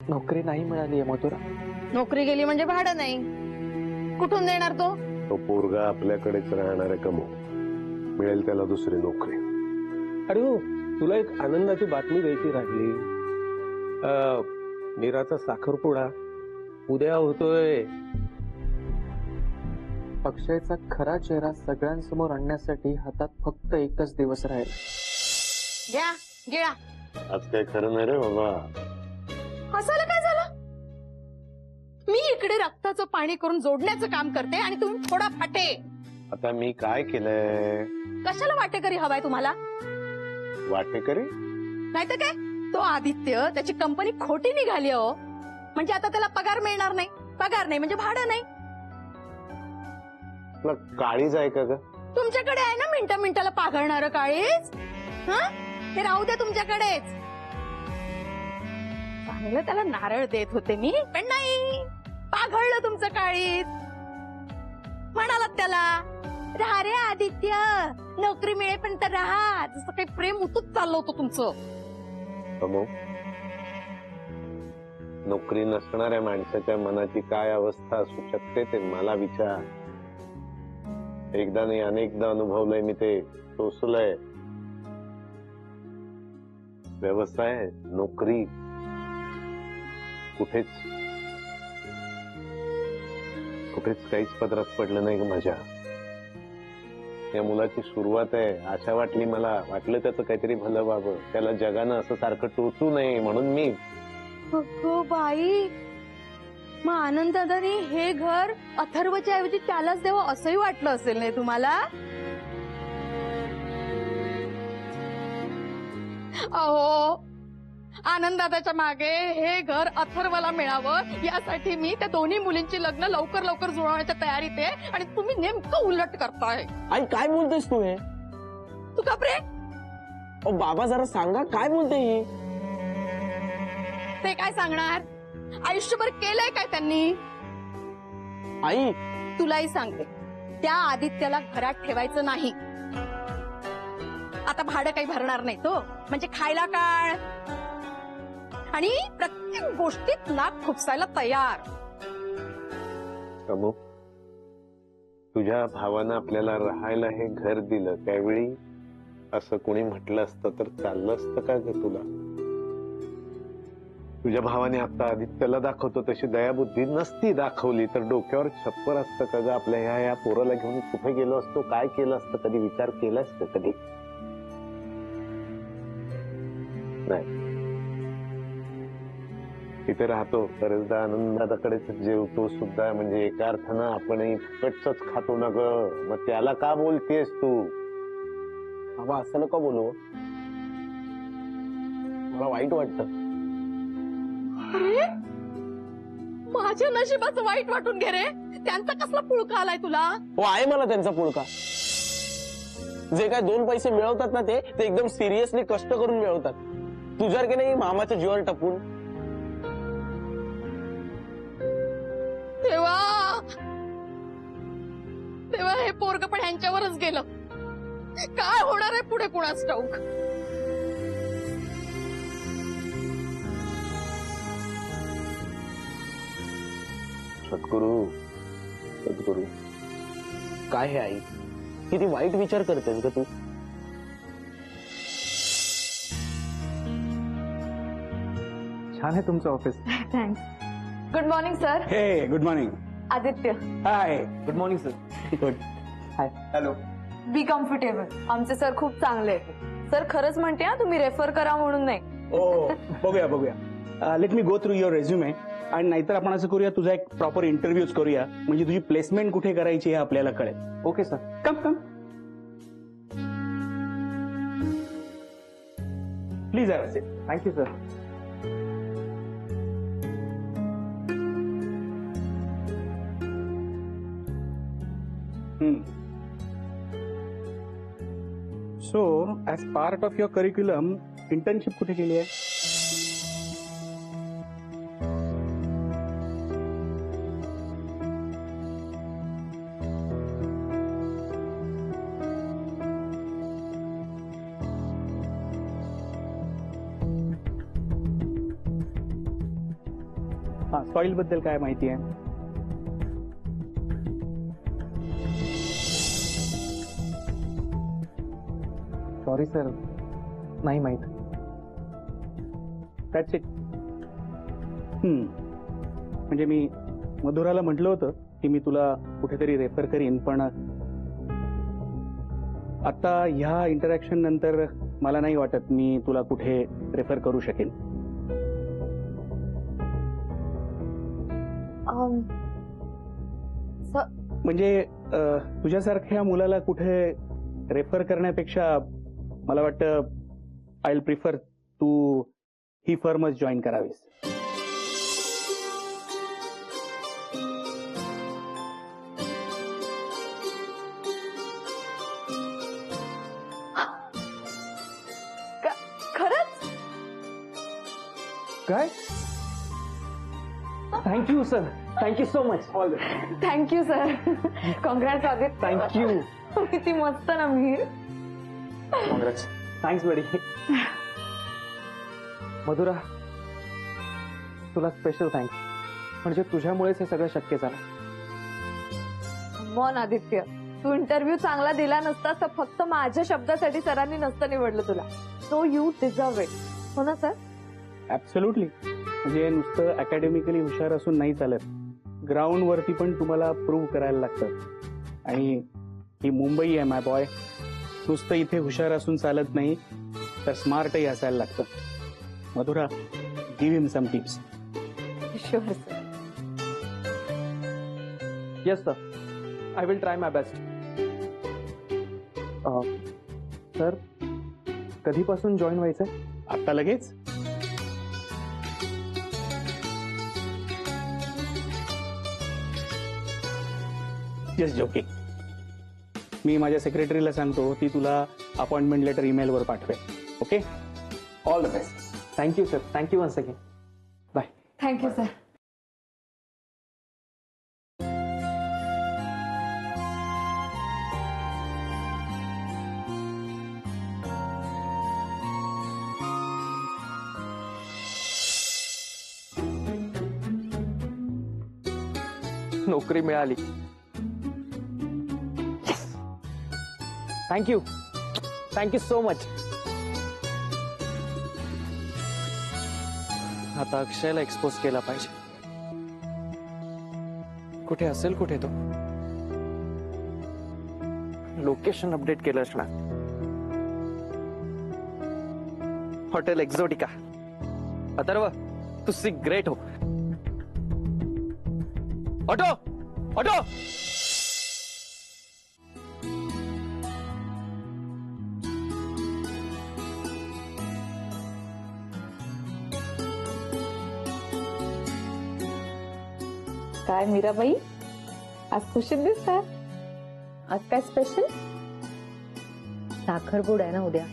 नोकरी नाही मिळाली आहे मधुरा. नोकरी गेली म्हणजे भाडं नाही, कुठून देणार तो? तो पोरगा आपल्याकडेच राहणार आहे कमो, मिळेल त्याला दुसरी नोकरी. अरे हो, तुला एक आनंदाची बातमी द्यायची राहिली. मीराचा साखरपुडा उद्या होतोय. अक्षयचा खरा चेहरा सगळ्यांसमोर आणण्यासाठी हातात फक्त एकच दिवस राहील. घ्या गिळा. आज काय खरं नाही रे बाबा. हसायला काय झालं? मी इकडे रक्ताचं पाणी करून जोडण्याचं काम करते आणि तुम्ही थोडा फाटे. आता मी काय केलंय? कशाला वाटेकरी हवाय तुम्हाला? वाटेकरी? नाही तर काय, तो आदित्य त्याची कंपनी खोटी निघाली हो, म्हणजे आता त्याला पगार मिळणार नाही. पगार नाही म्हणजे भाडं नाही. तुला काळीज आहे का ग? तुमच्याकडे आहे ना मिनिटा मिनिटाला पाघळणारं काळीज. हे राहू द्या तुमच्याकडेच. चांगलं त्याला नारळ देत होते मी, पण नाही, पाघळलं तुमचं काळीज. म्हणालात त्याला, राहा रे आदित्य, नोकरी मिळेपर्यंत राहा. जसं काही प्रेम उतूच चाललं होतं तुमचं. कमो, नोकरी नसणाऱ्या माणसाच्या मनाची काय अवस्था असू शकते ते मला विचार. एकदा नाही अनेकदा अनुभवलंय मी ते, सोसलंय. व्यवसाय, नोकरी कुठेच काहीच पदरात पडलं नाही ग माझ्या. या मुलाची सुरुवात आहे. आशा वाटली मला, वाटलं त्याचं काहीतरी भलं व्हावं, त्याला जगानं असं सारखं टोचू नये म्हणून मी. अगो बाई, मग आनंददादानी हे घर अथर्वच्या ऐवजी त्यालाच द्यावं असंही वाटलं असेल नाही तुम्हाला? अहो, आनंददादाच्या मागे हे घर अथर्वला मिळावं यासाठी मी त्या दोन्ही मुलींची लग्न लवकर लवकर जुळवण्याच्या तयारीत आहे, आणि तुम्ही नेमकं उलट करताय. आई काय बोलतेस तू? हे तू कपरे. बाबा जरा सांगा काय बोलते ही? ते काय सांगणार? आयुष्यभर केलंय काय त्यांनी? आई तुलाही सांगते, त्या आदित्याला घरात ठेवायचं नाही. आता भाडं काही भरणार नाही तो, म्हणजे खायला काय, आणि प्रत्येक गोष्टीत नाक खुपसायला तयार. कमो, तुझ्या भावानं आपल्याला राहायला हे घर दिलं, त्यावेळी असं कोणी म्हटलं असतं तर चाललं असतं का ग तुला? तुझ्या भावाने आता आदित्यला दाखवतो तशी दयाबुद्धी नसती दाखवली तर डोक्यावर छप्पर असतं का ग? आपल्या ह्या पोराला घेऊन कुठे गेलो असतो, काय केलं असतं? कधी विचार केलास का कधी? नाही. तिथे राहतो बरेचदा आनंदाकडेच जेवतो सुद्धा, म्हणजे एका अर्थानं आपणही फुकटच खातो ना ग. मग त्याला का बोलतेस तू? बाबा असं नका बोलू, मला वाईट वाटतं. अरे, माझ्या नशिबाचं वाईट वाटून घे रे. त्यांचा कसला पुळका आलाय तुला? हो आहे मला त्यांचा पुळका. जे काय दोन पैसे मिळवतात ना ते एकदम सिरियसली कष्ट करून मिळवतात. तुझ्यासारखे नाही मामाच्या जीवावर टपून. तेव्हा हे पोरग पण ह्यांच्यावरच गेलं. काय होणार आहे पुढे कुणास ठाऊक. सद्गुरू, सद्गुरू. काय हे आई, किती वाईट विचार करतेस ग तू. छान आहे तुमचं office. Thanks. Good morning sir. हे good morning. Aditya. Hi. Good morning sir. Good. Hi. Hello. Be comfortable. आमचे सर खूप चांगले आहेत. सर खरंच म्हणते हा, तुम्ही रेफर करा म्हणून नाही. ओ बघूया बघूया. Let me go through your resume, आणि नाहीतर आपण असं करूया, तुझा एक प्रॉपर इंटरव्ह्यूज करूया, म्हणजे तुझी प्लेसमेंट कुठे करायची हे आपल्याला कळेल. Okay sir. Come come please. Thank you sir. So as part of your curriculum internship कुठे केली आहे? हा, सॉइल बद्दल काय माहिती आहे? सॉरी सर, नाही माहित. That's it. म्हणजे मी मधुराला म्हटलं होतं की मी तुला कुठेतरी रेफर करीन, पण आता ह्या इंटरॅक्शन नंतर मला नाही वाटत मी तुला कुठे रेफर करू शकेन. म्हणजे तुझ्यासारख्या मुलाला कुठे रेफर करण्यापेक्षा मला वाटतं आय विल प्रिफर तू ही फर्मच जॉईन करावीस. खरंच? काय? Thank you sir, thank you so much. All thank you sir. Congrats Aditya. Thank you. किती मस्त ना मीर. कॉंग्रॅट्स. Thanks buddy. मधुरा, तुला स्पेशल थँक्स. म्हणजे तुझ्यामुळेच हे सगळं शक्य झालं. मॉन आदित्य, तू इंटरव्ह्यू चांगला दिला नसतास तर फक्त माझ्या शब्दासाठी सरांनी नसतं निवडलं तुला. So you deserve it. हो ना सर? ऍब्सोल्युटली. म्हणजे नुसतं अकॅडमिकली हुशार असून नाही चालत, ग्राउंड वरती पण तुम्हाला प्रूव्ह करायला लागतं. आणि ही मुंबई आहे माय बॉय. नुसतं इथे हुशार असून चालत नाही, तर स्मार्टही असायला लागतं. Madhura, give him some tips. Sure sir. Yes sir, I will try my best. Sir, कधीपासून जॉईन व्हायचंय? आता लगेच? Just joking. मी माझ्या सेक्रेटरीला सांगतो, ती तुला अपॉइंटमेंट लेटर ईमेलवर पाठवेल. Okay? All the best. Thank you sir, thank you once again. Bye. Thank you sir. नोकरी मिळाली. Thank you, thank you so much. आता अक्षयला एक्सपोज केला पाहिजे. कुठे असेल कुठे तो? लोकेशन अपडेट केलं असणार. हॉटेल एक्झोटिका. अथर्व, तू ग्रेट हो. Auto, auto. काय मीराबाई, आज खुशीत दिसतात. आज काय स्पेशल? साखरपुडा आहे ना उद्या.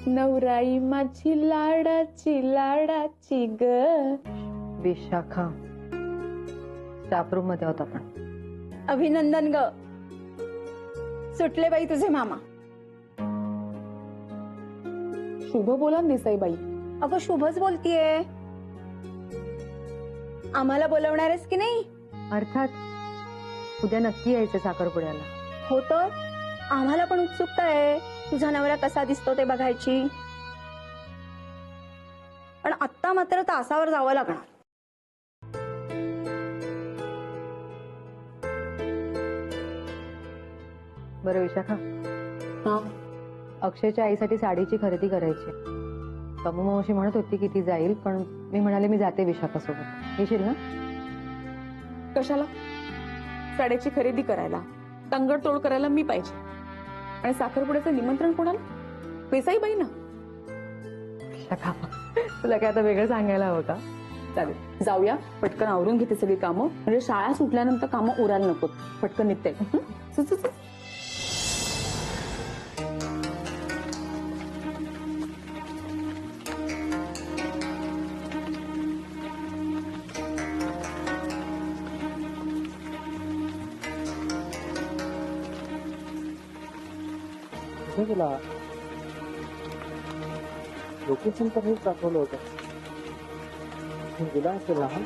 नवराई माझी लाडाची लाडाची ग. विशाखा, स्टाफ रूम मध्ये होता आपण. अभिनंदन ग, सुटले बाई तुझे मामा. शुभ बोला देसाई बाई. अगं शुभच बोलतीये. आम्हाला बोलवणार आहेस की नाही? अर्थात, उद्या नक्की यायचं साखरपुड्याला. हो तर आम्हाला पण उत्सुकता आहे तुझा नवरा कसा दिसतो ते बघायची. पण आत्ता मात्र तासावर जावं लागणार. बरं विशाखा, हा, अक्षयच्या आईसाठी साडीची खरेदी करायची. कमू मावशी म्हणत होती की ती जाईल, पण मी म्हणाले मी जाते विशाखा सोबत. येशील ना? कशाला? साड्याची खरेदी करायला, तंगडतोड करायला मी पाहिजे. आणि साखरपुड्याचं निमंत्रण कोणाला? देसाई बाई ना. विशाखा, तुला काय आता वेगळं सांगायला हवं का? चालेल, जाऊया. पटकन आवरून घेते सगळी कामं, म्हणजे शाळा सुटल्यानंतर कामं उरायला नको. पटकन निघते. तुला लोकेशन तर हेच दाखवलं होतं. दिला असेल ना हा.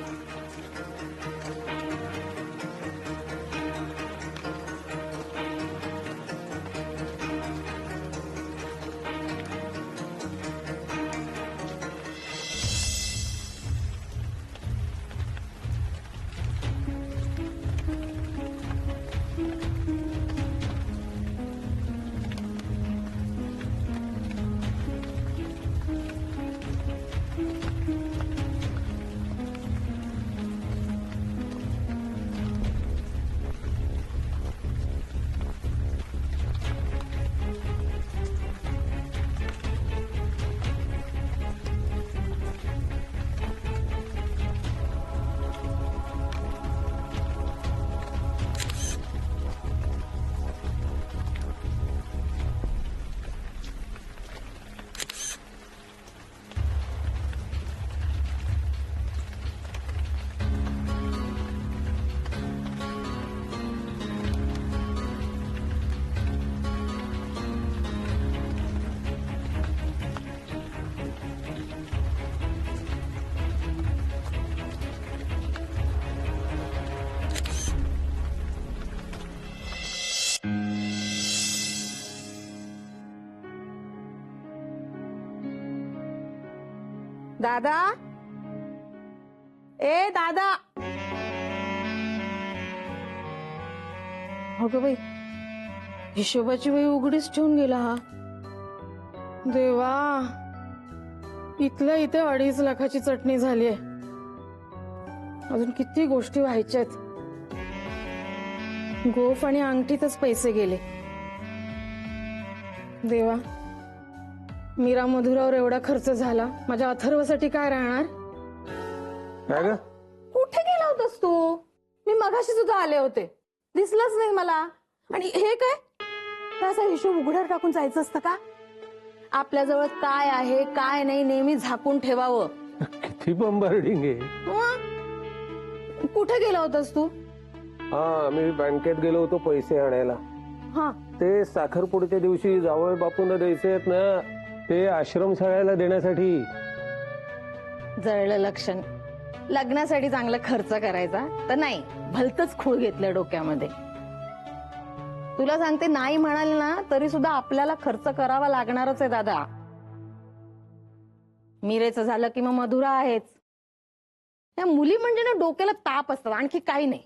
दादा, ए दादा. अगं बाई, हिशोबाची वही उघडीच ठेवून गेला हा. देवा, इथल्या इथे 2.5 लाखाची चटणी झालीये. अजून किती गोष्टी व्हायच्यात. गोफ आणि अंगठीतच पैसे गेले. देवा, मीरा मधुरावर एवढा खर्च झाला, माझ्या अथर्वसाठी काय राहणार? काय ग? कुठे गेला होतास तू? मी मगाशी सुद्धा आले होते, दिसलाच नाही मला. आणि हे काय, असा हिशोब उघड्यावर टाकून जायचं असतं का? आपल्याजवळ काय आहे काय नाही नेहमी झाकून ठेवावं. किती बंबार्डिंग आहे. मग कुठे गेला होतास तू? हा, मी बँकेत गेलो होतो पैसे आणायला. हा, ते साखरपुडच्या दिवशी जावळ बापूंना द्यायचे आहेत ना, ते आश्रमशाळेला देण्यासाठी. जळलं लक्षण. लग्नासाठी चांगला खर्च करायचा तर नाही, भलतच खूळ घेतलं डोक्यामध्ये. तुला सांगते, नाही म्हणाल ना तरी सुद्धा आपल्याला खर्च करावा लागणारच आहे दादा. मीरेचं झालं की मग मधुरा आहेच. या मुली म्हणजे ना डोक्याला ताप असतात, आणखी काही नाही.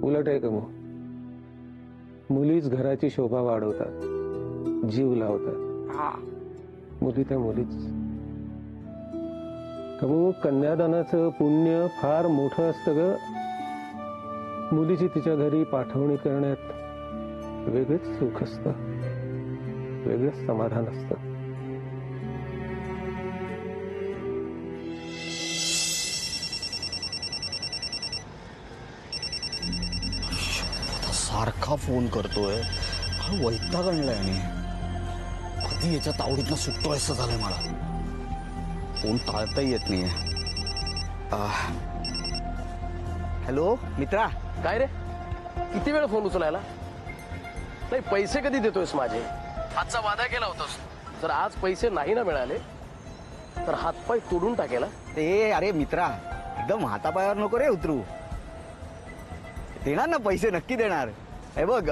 उलट आहे का मग, मुलीच घराची शोभा वाढवतात, जीव लावतात. मुली त्या मुलीच. का मग कन्यादानाचं पुण्य फार मोठं असतं ग. मुलीची तिच्या घरी पाठवणी करण्यात वेगळंच सुख असतं, वेगळंच समाधान असतं. सारखा फोन करतोय, हा वैताग आणलाय. आणि कधी याच्या तावडीतनं सुटतोय असं झालंय मला. फोन टाळताही येत नाहीये. हॅलो मित्रा. काय रे, किती वेळ फोन उचलायला? नाही, पैसे कधी देतोयस माझे? आजचा वादा केला होतास. जर आज पैसे नाही ना मिळाले तर हातपाय तोडून टाकेला. ते अरे मित्रा, एकदम हातापायावर नको रे उतरू. देणार ना पैसे, नक्की देणार. हे बघ,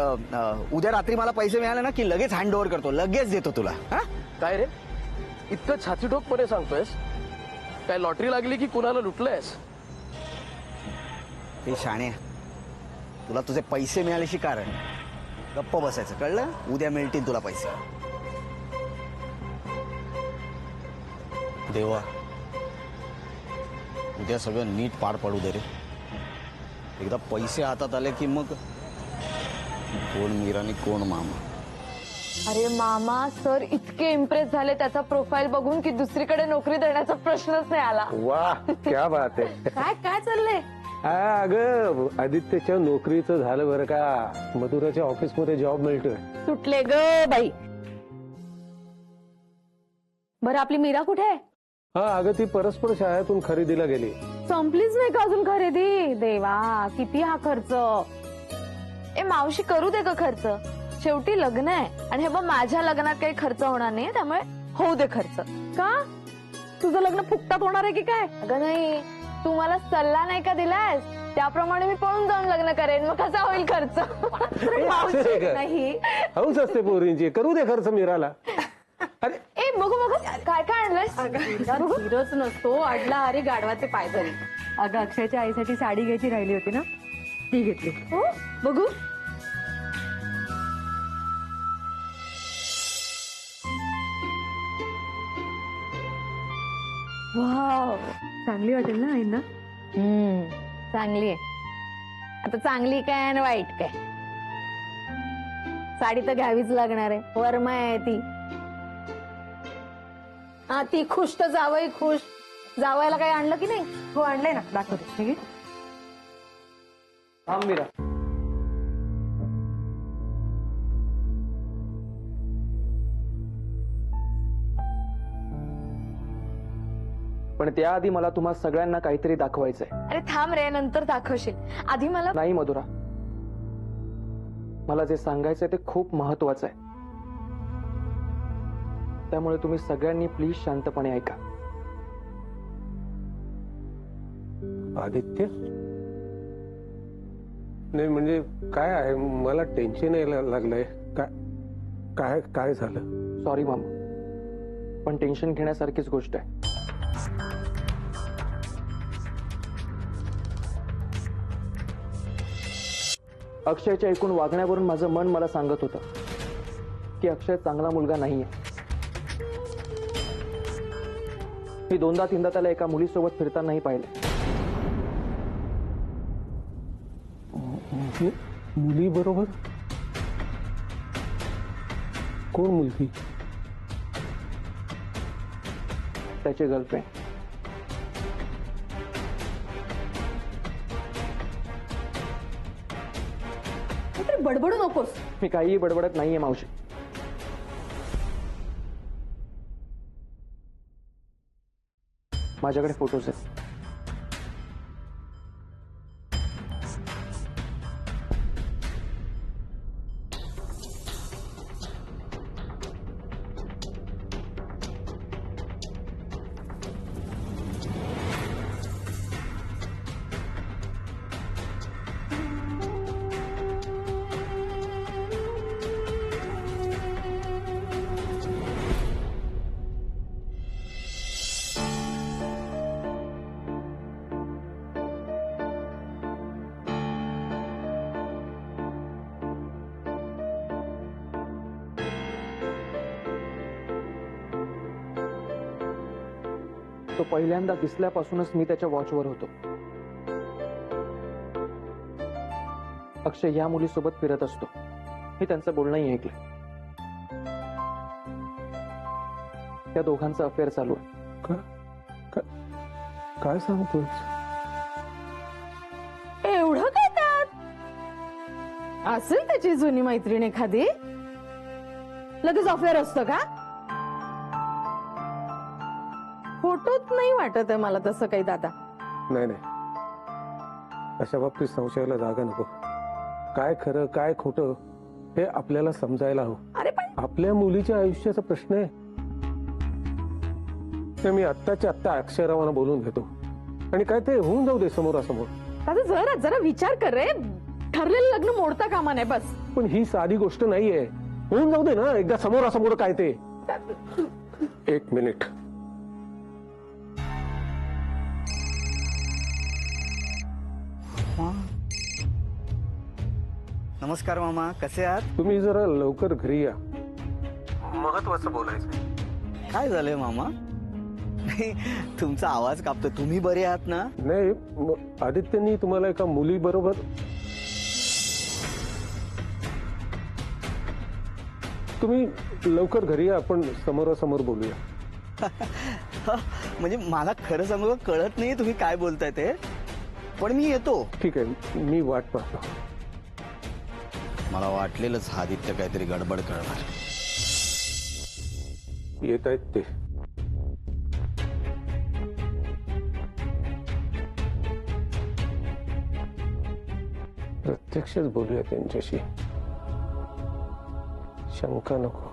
उद्या रात्री मला पैसे मिळाले ना की लगेच हँड ओव्हर करतो, लगेच देतो तुला. हा, काय रे, इतकं छातीठोकपणे सांगतोयस? काय लॉटरी लागली की कुणाला लुटलंयस? ते शाणे, तुला तुझे पैसे मिळाल्याशी कारण गप्प बसायचं, कळलं? उद्या मिळतील तुला पैसे. देवा, उद्या सगळं नीट पार पडू दे रे. एकदा पैसे हातात आले की मग कोण मीरा आणि कोण मामा. अरे मामा, सर इतके इम्प्रेस झाले त्याचा प्रोफाईल बघून की दुसरीकडे नोकरी देण्याचा प्रश्नच नाही आला. वाह, क्या बात आहे. काय काय चाललंय? अगं, आदित्यच्या नोकरीचं झालं बरं का. मधुराच्या ऑफिसमध्ये जॉब मिळतोय. सुटले ग बाई. बरं, आपली मीरा कुठे आहे? हा, अगं ती परस्पर शाळेतून खरेदीला गेली. संपलीच नाही का अजून खरेदी? देवा, किती हा खर्च. ए मावशी, करू दे ग खर्च, शेवटी लग्न आहे. आणि हे बघ, माझ्या लग्नात काही खर्च होणार नाही, त्यामुळे होऊ दे खर्च. का तुझं लग्न फुकटात होणार आहे की काय? अगं नाही, तू मला सल्ला नाही का दिलास, त्याप्रमाणे मी पळून जाऊन लग्न करेन, मग कसा होईल खर्च? नाही हौस असते पोरींची, करू दे खर्च मीराला. अरे ए बघू बघू काय काय आणलंयस? धीरच नसतो अडला अरे गाढवाचे पाय तरी. अगं अक्षयच्या आईसाठी साडी घ्यायची राहिली होती ना, ती घेतली. बघू. वाव, चांगली वाटेल ना आईंना? चांगली आहे. आता चांगली काय आणि वाईट काय, साडी तर घ्यावीच लागणार आहे, वर्मा आहे ती. हा ती खुश तर जावई खुश. जावायला काही आणलं की नाही? हो आणलंय ना, दाखवते. ठीक आहे. थांब मीरा. पण त्याआधी मला तुम्हा सगळ्यांना काहीतरी दाखवायचंय. अरे थांब रे, नंतर दाखवशील, आधी मला. नाही मधुरा, मला जे सांगायचंय ते खूप महत्वाचं आहे. त्यामुळे तुम्ही सगळ्यांनी प्लीज शांतपणे ऐका. आदित्य, नाही म्हणजे काय आहे, मला टेन्शन यायला लागलंय. काय काय काय झालं? सॉरी मामा, पण टेन्शन घेण्यासारखीच गोष्ट आहे. अक्षयच्या एकूण वागण्यावरून माझं मन मला सांगत होतं की अक्षय चांगला मुलगा नाहीये. मी दोनदा तीनदा त्याला एका मुलीसोबत फिरतानाही पाहिलं. मुली बरोबर? कोण मुलगी? त्याची गर्लफ्रेंड. बडबडू नकोस. मी काहीही बडबडत नाहीये मावशी. माझ्याकडे फोटोज आहेत. तो पहिल्यांदा दिसल्यापासूनच मी त्याच्या वॉचवर होतो. अक्षय या मुलीसोबत फिरत असतो. मी त्यांचं बोलणंही ऐकलं. त्या दोघांचं अफेअर चालू आहे. काय सांगतोय? एवढं काय त्यात? असेल त्याची जुनी मैत्रीण एखादी, लगेच अफेअर असतं का? फोटोत नाही वाटत आहे मला तसं काही दादा. नाही नाही, अशा बाबतीत संशयाला जागा नको. काय खरं काय खोटं हे आपल्याला समजायला हवं. अरे पण आपल्या मुलीच्या आयुष्याचा प्रश्न आहे. ते मी आत्ताच्या आत्ता अक्षरावांना बोलून घेतो आणि काय ते होऊन जाऊ दे समोरासमोर. दादा जरा जरा विचार कर रे. ठरलेलं लग्न मोडता कामा नाही बस. पण ही साधी गोष्ट नाहीये. होऊन जाऊ दे ना एकदा समोरासमोर. काय ते, एक मिनिट. नमस्कार मामा, कसे आहात? तुम्ही जरा लवकर घरी या, महत्वाचं बोलायचं. काय झालंय मामा? नाही, तुमचा आवाज कापतो. तुम्ही बरे आहात ना? नाही, आदित्यनी तुम्हाला एका मुली बरोबर. तुम्ही लवकर घरी या, आपण समोरासमोर बोलूया. म्हणजे मला खरं सांगू का, कळत नाही तुम्ही काय बोलताय ते, पण मी येतो. ठीक आहे, मी वाट पाहतो. मला वाटलेलंच आदित्य काहीतरी गडबड करणार. येत आहेत ते. प्रत्यक्षच बोलूया त्यांच्याशी, शंका नको.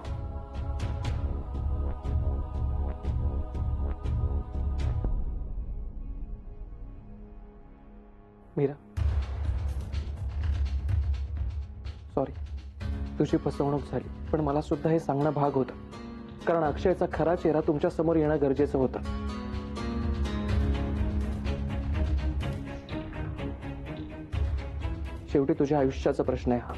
मीरा, सॉरी, तुझी फसवणूक झाली, पण मला सुद्धा हे सांगणं भाग होतं, कारण अक्षयचा खरा चेहरा तुमच्या समोर येणं गरजेचं होतं. शेवटी तुझ्या आयुष्याचा प्रश्न आहे हा.